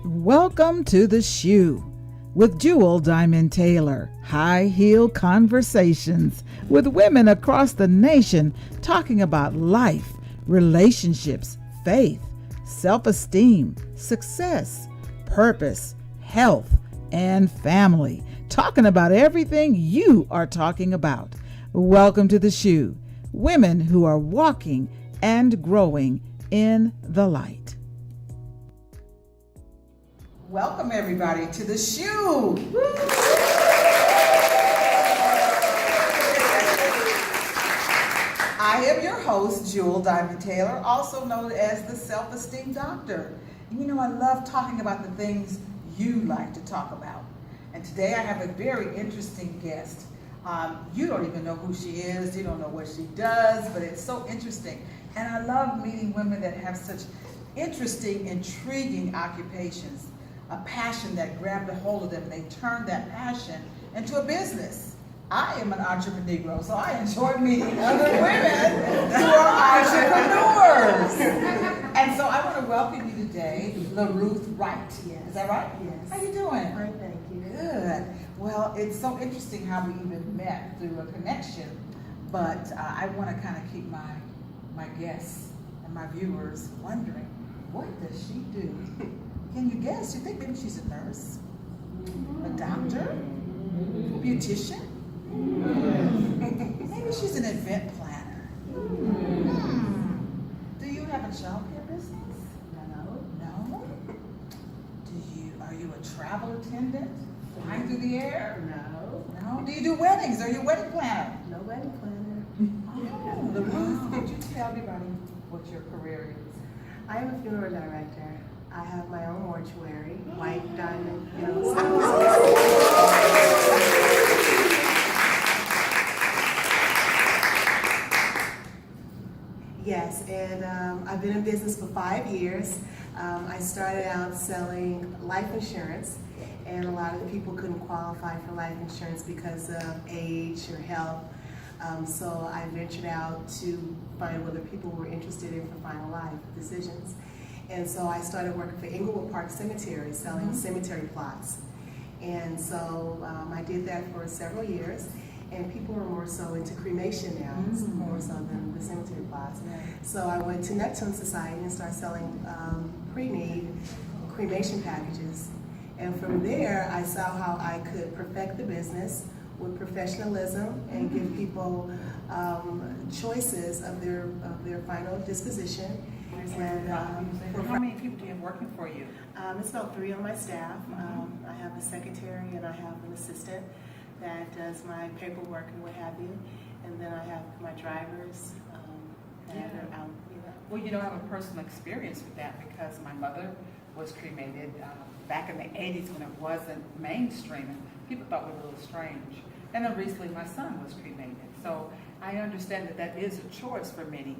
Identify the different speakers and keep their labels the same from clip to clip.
Speaker 1: Welcome to The Shoe with Jewel Diamond Taylor. High heel conversations with women across the nation talking about life, relationships, faith, self-esteem, success, purpose, health, and family. Talking about everything you are talking about. Welcome to The Shoe. Women who are walking and growing in the light. Welcome everybody to The Shoe. I am your host, Jewel Diamond Taylor, also known as the Self-Esteem Doctor. And you know, I love talking about the things you like to talk about. And today I have a very interesting guest. You don't even know who she is, you don't know what she does, but it's so interesting. And I love meeting women that have such interesting, intriguing occupations, a passion that grabbed a hold of them, and they turned that passion into a business. I am an entrepreneur, so I enjoy meeting other women who are entrepreneurs. And so I want to welcome you today, LaRuth Wright.
Speaker 2: Yes.
Speaker 1: Is that right?
Speaker 2: Yes.
Speaker 1: How you doing?
Speaker 2: Great, thank you.
Speaker 1: Good. Well, it's so interesting how we even met through a connection, but I want to kind of keep my guests and my viewers wondering, what does she do? Can you guess? You think maybe she's a nurse, a doctor, a beautician? Maybe she's an event planner. Do you have a childcare business?
Speaker 2: No.
Speaker 1: No? Are you a travel attendant? Flying through the air?
Speaker 2: No.
Speaker 1: No? Do you do weddings? Are you a wedding planner?
Speaker 2: No wedding planner.
Speaker 1: Oh, LaRuth, could you tell everybody what your career is?
Speaker 2: I am a funeral director. I have my own mortuary, white diamond, Yes, and I've been in business for 5 years. I started out selling life insurance, and a lot of the people couldn't qualify for life insurance because of age or health. So I ventured out to find whether people were interested in for final life decisions. And so I started working for Inglewood Park Cemetery, selling cemetery plots. And so I did that for several years. And people are more so into cremation now, more so than the cemetery plots. So I went to Neptune Society and started selling pre-need cremation packages. And from there, I saw how I could perfect the business with professionalism and give people choices of their final disposition. And
Speaker 1: how many people do you have working for you?
Speaker 2: it's about 3 on my staff. I have a secretary and I have an assistant that does my paperwork and what have you. And then I have my drivers that are out.
Speaker 3: Well, you know, I have a personal experience with that because my mother was cremated back in the 80s when it wasn't mainstream. And people thought we were a little strange. And then recently my son was cremated. So I understand that is a choice for many.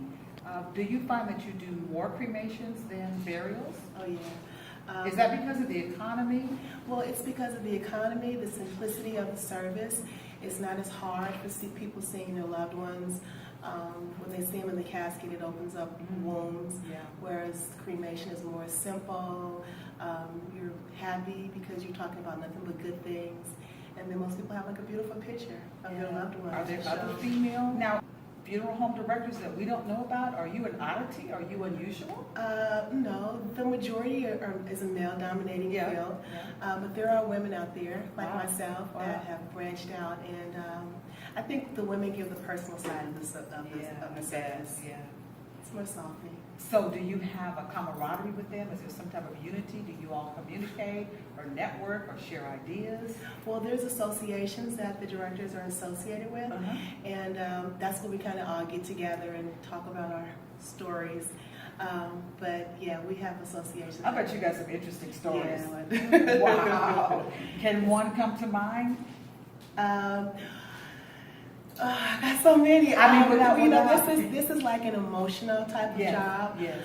Speaker 3: Do you find that you do more cremations than burials?
Speaker 2: Oh, yeah.
Speaker 3: Is that because of the economy?
Speaker 2: Well, it's because of the economy, the simplicity of the service. It's not as hard for people seeing their loved ones. When they see them in the casket, it opens up wounds, whereas cremation is more simple. You're happy because you're talking about nothing but good things. And then most people have like a beautiful picture of their loved ones.
Speaker 3: Are there other female funeral home directors that we don't know about? Are you an oddity? Are you unusual?
Speaker 2: No, the majority is a male-dominating field, but there are women out there like myself that have branched out, and I think the women give the personal side of the service.
Speaker 3: Yeah.
Speaker 2: It's more salty.
Speaker 3: So do you have a camaraderie with them? Is there some type of unity? Do you all communicate or network or share ideas?
Speaker 2: Well, there's associations that the directors are associated with, and that's where we kind of all get together and talk about our stories. But yeah, we have associations.
Speaker 3: I bet you got some interesting stories.
Speaker 2: Yeah.
Speaker 3: Wow. Can one come to mind?
Speaker 2: I got so many.
Speaker 3: I mean,
Speaker 2: this is like an emotional type of job.
Speaker 3: Yes.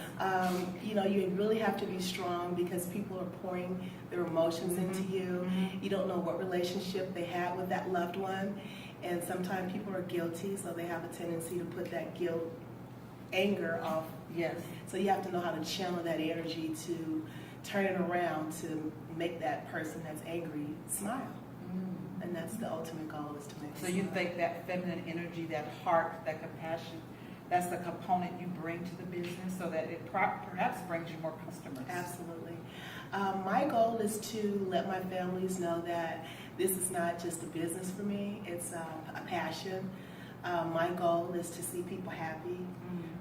Speaker 2: You really have to be strong because people are pouring their emotions into you. You don't know what relationship they had with that loved one, and sometimes people are guilty, so they have a tendency to put that anger off.
Speaker 3: Yes.
Speaker 2: So you have to know how to channel that energy to turn it around to make that person that's angry smile. And that's the ultimate goal, is to make
Speaker 3: So
Speaker 2: them
Speaker 3: you
Speaker 2: smile.
Speaker 3: think that feminine energy, that heart, that compassion, that's the component you bring to the business so that it perhaps brings you more customers?
Speaker 2: Absolutely. My goal is to let my families know that this is not just a business for me, it's a passion. My goal is to see people happy,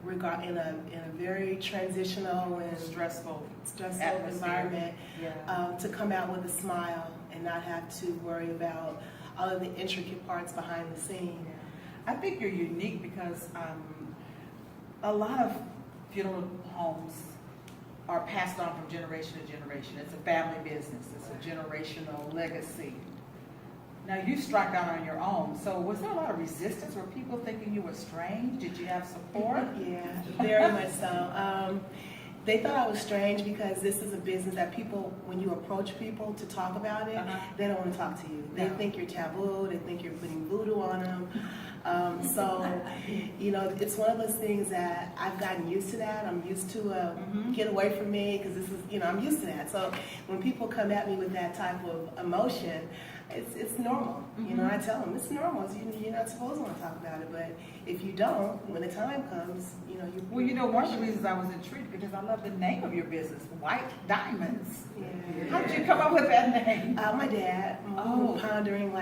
Speaker 2: in a very transitional and
Speaker 3: Stressful
Speaker 2: stressful environment,
Speaker 3: Yeah.
Speaker 2: to come out with a smile and not have to worry about all of the intricate parts behind the scene.
Speaker 3: I think you're unique because a lot of funeral homes are passed on from generation to generation. It's a family business. It's a generational legacy. Now you struck out on your own. So was there a lot of resistance? Were people thinking you were strange? Did you have support?
Speaker 2: Yeah, very much so. They thought I was strange because this is a business that people, when you approach people to talk about it, they don't want to talk to you. They think you're taboo. They think you're putting voodoo on them. It's one of those things that I've gotten used to that. I'm used to get away from me because this is, I'm used to that. So when people come at me with that type of emotion, it's normal. I tell them it's normal. You're not supposed to want to talk about it, but if you don't, when the time comes, you.
Speaker 3: Well, one of the reasons I was intrigued because I love the name of your business, White Diamonds.
Speaker 2: Yeah.
Speaker 3: How did you come up with that name?
Speaker 2: My dad. We were pondering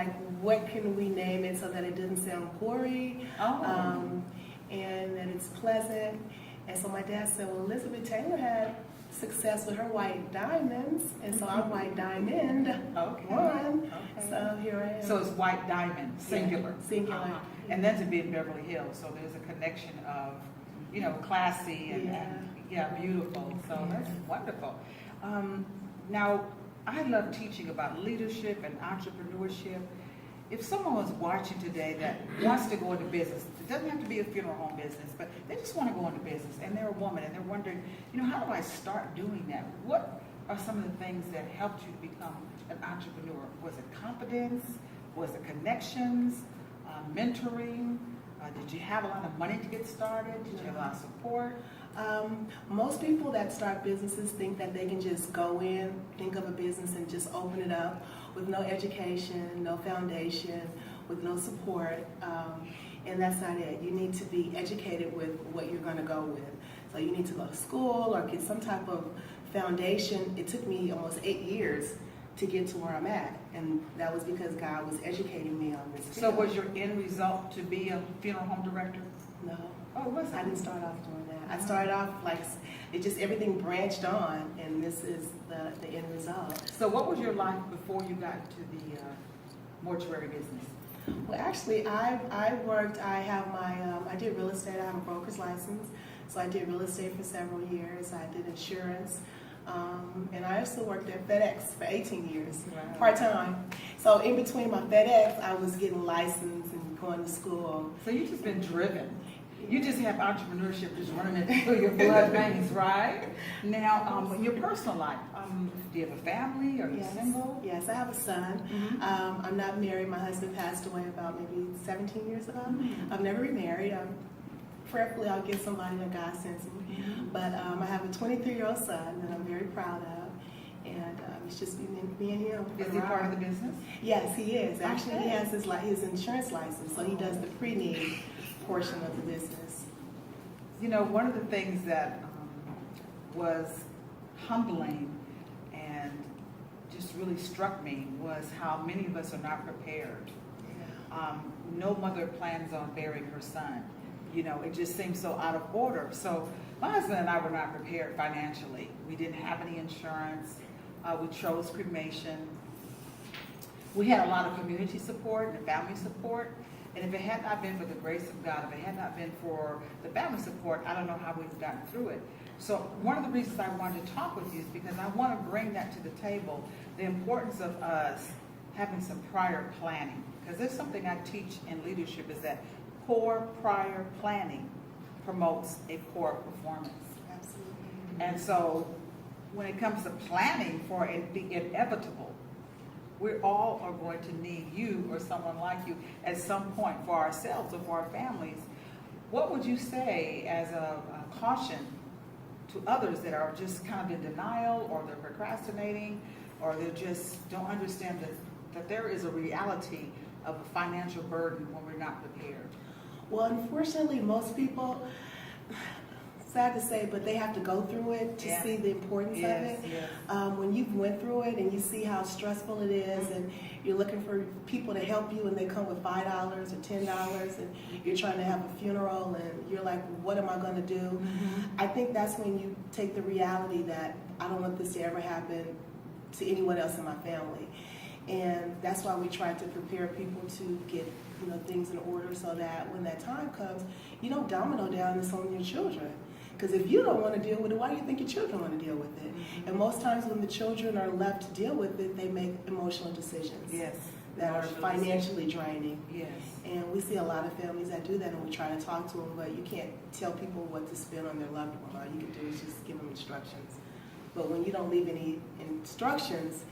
Speaker 2: what can we name it so that it doesn't sound gory, and that it's pleasant. And so my dad said, well, Elizabeth Taylor had success with her white diamonds, and so I'm White Diamond. One. So here I am.
Speaker 3: So it's White Diamond, singular.
Speaker 2: Yeah, singular.
Speaker 3: And then to be in Beverly Hills, so there's a connection of, classy and beautiful. So that's wonderful. Now, I love teaching about leadership and entrepreneurship. If someone was watching today that wants to go into business, it doesn't have to be a funeral home business, but they just want to go into business, and they're a woman, and they're wondering, how do I start doing that? What are some of the things that helped you to become an entrepreneur? Was it confidence? Was it connections? Mentoring? Did you have a lot of money to get started? Did you have a lot of support?
Speaker 2: Most people that start businesses think that they can just go in, think of a business, and just open it up with no education, no foundation, with no support, and that's not it. You need to be educated with what you're going to go with. So you need to go to school or get some type of foundation. It took me almost 8 years to get to where I'm at, and that was because God was educating me on this field.
Speaker 3: So was your end result to be a funeral home director?
Speaker 2: No.
Speaker 3: Oh, it wasn't?
Speaker 2: I didn't start off doing that. I started off everything branched on, and this is the end result.
Speaker 3: So what was your life before you got to the mortuary business?
Speaker 2: Well, actually, I did real estate. I have a broker's license, so I did real estate for several years. I did insurance, and I also worked at FedEx for 18 years, part-time. So in between my FedEx, I was getting licensed and going to school.
Speaker 3: So you've just been driven. You just have entrepreneurship just running through your blood veins, right? Now, your personal life, do you have a family? Are you single?
Speaker 2: Yes, I have a son. I'm not married. My husband passed away about maybe 17 years ago. I've never remarried. Prayerfully, I'll get somebody that God sends me. But I have a 23-year-old son that I'm very proud of. And it's just me and him.
Speaker 3: Is he part of the business?
Speaker 2: Yes, he is. Actually, he has his insurance license, so he does the pre-need portion of the business.
Speaker 3: One of the things that was humbling and just really struck me was how many of us are not prepared. No mother plans on burying her son. It just seems so out of order. So my husband and I were not prepared financially. We didn't have any insurance. We chose cremation. We had a lot of community support and family support. And if it had not been for the grace of God, if it had not been for the family support, I don't know how we've gotten through it. So one of the reasons I wanted to talk with you is because I want to bring that to the table, the importance of us having some prior planning. Because there's something I teach in leadership is that poor prior planning promotes a poor performance.
Speaker 2: Absolutely.
Speaker 3: And so when it comes to planning for the inevitable, we all are going to need you or someone like you at some point for ourselves or for our families. What would you say as a caution to others that are just kind of in denial, or they're procrastinating, or they just don't understand that there is a reality of a financial burden when we're not prepared?
Speaker 2: Well, unfortunately, most people, sad to say, but they have to go through it to
Speaker 3: Yeah.
Speaker 2: see the importance of
Speaker 3: Yes,
Speaker 2: it.
Speaker 3: yes.
Speaker 2: When you've went through it and you see how stressful it is, and you're looking for people to help you, and they come with $5 or $10, and you're trying to have a funeral, and you're like, what am I going to do? I think that's when you take the reality that I don't want this to ever happen to anyone else in my family. And that's why we try to prepare people to get things in order, so that when that time comes, you don't domino down this on your children. Because if you don't want to deal with it, why do you think your children want to deal with it? And most times when the children are left to deal with it, they make emotional decisions
Speaker 3: Yes.
Speaker 2: that are
Speaker 3: Emotional
Speaker 2: financially draining.
Speaker 3: Yes.
Speaker 2: And we see a lot of families that do that, and we try to talk to them, but you can't tell people what to spend on their loved one. All you can do is just give them instructions. But when you don't leave any instructions,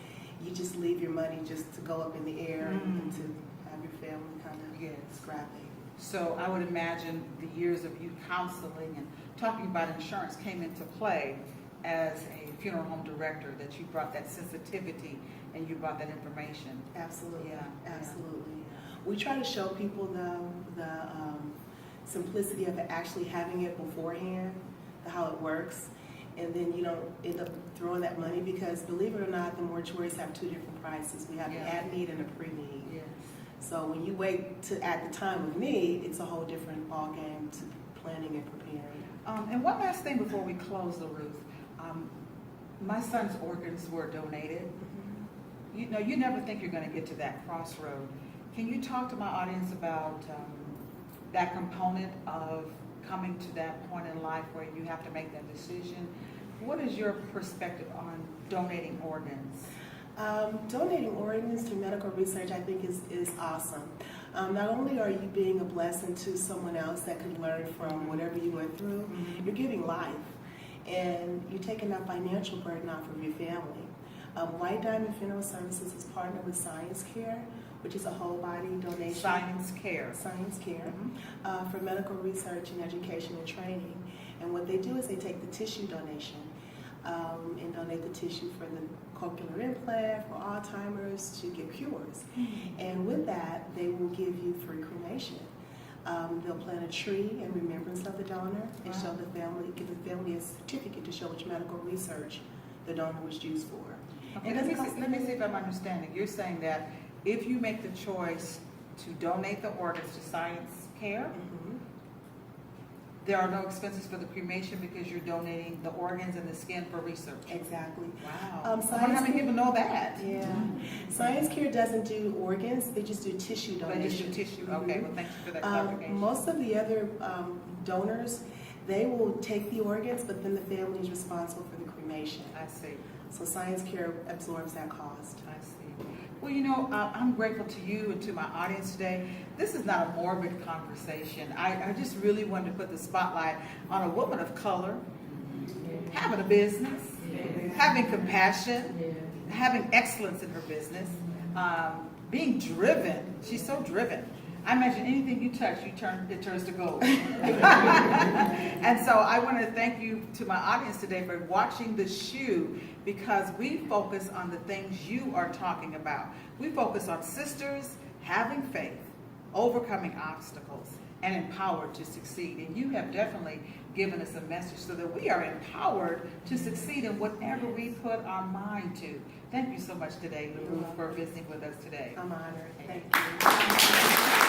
Speaker 2: you just leave your money just to go up in the air and to have your family kind of
Speaker 3: Yes.
Speaker 2: scrapping.
Speaker 3: So I would imagine the years of you counseling and talking about insurance came into play as a funeral home director, that you brought that sensitivity and you brought that information.
Speaker 2: Absolutely,
Speaker 3: Yeah,
Speaker 2: absolutely. We try to show people the simplicity of actually having it beforehand, how it works, and then you don't end up throwing that money, because believe it or not, the mortuaries have two different prices. We have an at-need and a pre-need.
Speaker 3: Yes.
Speaker 2: So when you wait to at the time of need, it's a whole different ballgame to planning and preparing.
Speaker 3: And one last thing before we close, LaRuth. My son's organs were donated. You never think you're going to get to that crossroad. Can you talk to my audience about that component of coming to that point in life where you have to make that decision? What is your perspective on donating organs?
Speaker 2: Donating organs to medical research, I think, is awesome. Not only are you being a blessing to someone else that can learn from whatever you went through, you're giving life, and you're taking that financial burden off of your family. White Diamond Funeral Services is partnered with Science Care, which is a whole body donation.
Speaker 3: Science Care.
Speaker 2: Science Care, for medical research and education and training. And what they do is they take the tissue donation and donate the tissue for the cochlear implant, for Alzheimer's, to get cures. And with that, they will give you free cremation. They'll plant a tree in remembrance of the donor and show the family, give the family a certificate to show which medical research the donor was used for.
Speaker 3: Okay, let me see if I'm understanding. You're saying that if you make the choice to donate the organs to Science Care, there are no expenses for the cremation because you're donating the organs and the skin for research.
Speaker 2: Exactly.
Speaker 3: Wow. I wonder how
Speaker 2: Science
Speaker 3: many people know that.
Speaker 2: Yeah. Science Care doesn't do organs, they just do tissue
Speaker 3: But it's
Speaker 2: donation.
Speaker 3: your tissue. Okay, well, thank you for that clarification.
Speaker 2: Most of the other donors, they will take the organs, but then the family is responsible for the cremation.
Speaker 3: I see.
Speaker 2: So Science Care absorbs that cost.
Speaker 3: I see. Well, I'm grateful to you and to my audience today. This is not a morbid conversation. I just really wanted to put the spotlight on a woman of color, having a business, having compassion, having excellence in her business, being driven. She's so driven. I imagine anything you touch, it turns to gold. And so I want to thank you to my audience today for watching The Shoe, because we focus on the things you are talking about. We focus on sisters having faith, overcoming obstacles, and empowered to succeed. And you have definitely given us a message so that we are empowered to succeed in whatever we put our mind to. Thank you so much today, LaRuth, for visiting with us today.
Speaker 2: I'm honored. Thank you.